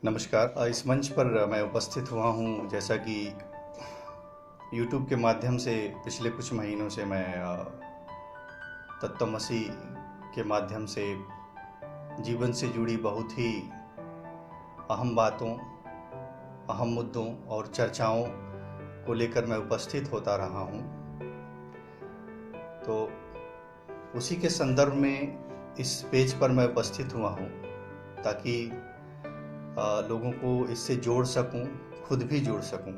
नमस्कार। इस मंच पर मैं उपस्थित हुआ हूँ। जैसा कि YouTube के माध्यम से पिछले कुछ महीनों से मैं तत्वमसी के माध्यम से जीवन से जुड़ी बहुत ही अहम बातों, अहम मुद्दों और चर्चाओं को लेकर मैं उपस्थित होता रहा हूँ। तो उसी के संदर्भ में इस पेज पर मैं उपस्थित हुआ हूँ ताकि लोगों को इससे जोड़ सकूं, खुद भी जुड़ सकूं।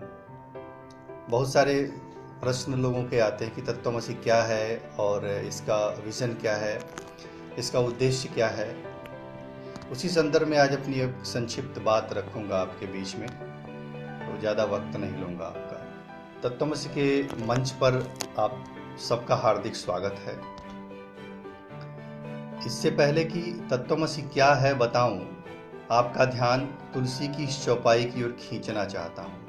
बहुत सारे प्रश्न लोगों के आते हैं कि तत्वमसी क्या है और इसका विज़न क्या है, इसका उद्देश्य क्या है। उसी संदर्भ में आज अपनी एक संक्षिप्त बात रखूंगा आपके बीच में, तो ज़्यादा वक्त नहीं लूँगा आपका। तत्वमसी के मंच पर आप सबका हार्दिक स्वागत है। इससे पहले कि तत्वमसी क्या है बताऊं, आपका ध्यान तुलसी की इस चौपाई की ओर खींचना चाहता हूं।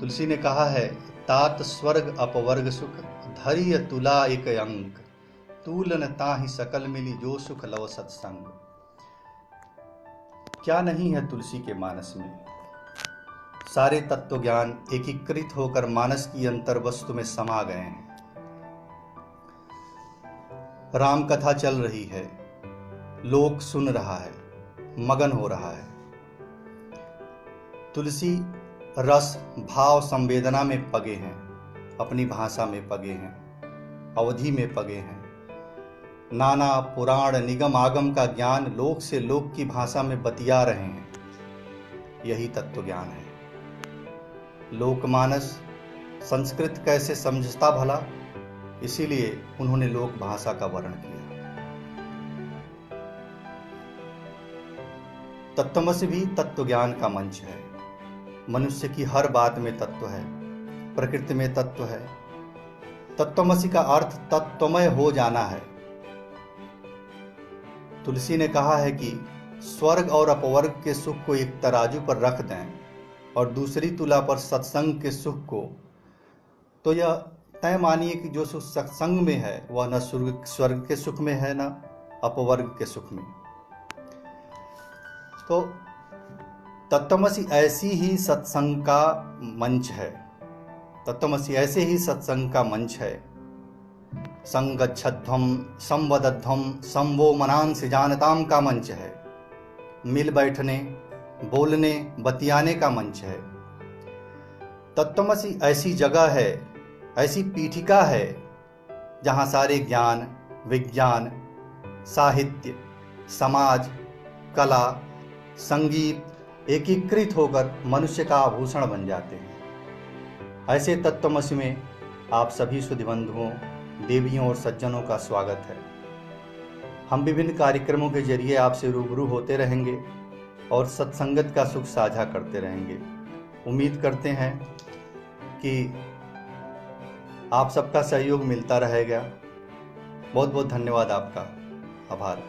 तुलसी ने कहा है, तात स्वर्ग अपवर्ग सुख, धैर्य तुला एक अंक, तूलन ताहि सकल मिली जो सुख लव सत्संग। क्या नहीं है तुलसी के मानस में। सारे तत्व ज्ञान एकीकृत होकर मानस की अंतर वस्तु में समा गए हैं। राम कथा चल रही है, लोक सुन रहा है, मगन हो रहा है। तुलसी रस भाव संवेदना में पगे हैं, अपनी भाषा में पगे हैं, अवधि में पगे हैं। नाना पुराण निगम आगम का ज्ञान लोक से लोक की भाषा में बतिया रहे हैं। यही तत्व ज्ञान है। लोकमानस संस्कृत कैसे समझता भला, इसीलिए उन्होंने लोक भाषा का वर्ण किया। तत्वमसी भी तत्व ज्ञान का मंच है। मनुष्य की हर बात में तत्व है, प्रकृति में तत्व है। तत्वमसी का अर्थ तत्वमय हो जाना है। तुलसी ने कहा है कि स्वर्ग और अपवर्ग के सुख को एक तराजू पर रख दें और दूसरी तुला पर सत्संग के सुख को, तो यह तय मानिए कि जो सुख सत्संग में है वह न स्वर्ग के सुख में है, न अपवर्ग के सुख में। तो तत्वमसी ऐसी ही सत्संग का मंच है। तत्वमसी ऐसे ही सत्संग का मंच है। संगच्छध्वम संवदध्वम संवो मनांसि जानताम का मंच है। मिल बैठने, बोलने, बतियाने का मंच है। तत्वमसी ऐसी जगह है, ऐसी पीठिका है जहाँ सारे ज्ञान, विज्ञान, साहित्य, समाज, कला, संगीत एकीकृत होकर मनुष्य का आभूषण बन जाते हैं। ऐसे तत्वमसी में आप सभी सुधी बंधुओं, देवियों और सज्जनों का स्वागत है। हम विभिन्न कार्यक्रमों के जरिए आपसे रूबरू होते रहेंगे और सत्संगत का सुख साझा करते रहेंगे। उम्मीद करते हैं कि आप सबका सहयोग मिलता रहेगा। बहुत बहुत धन्यवाद आपका। आभार।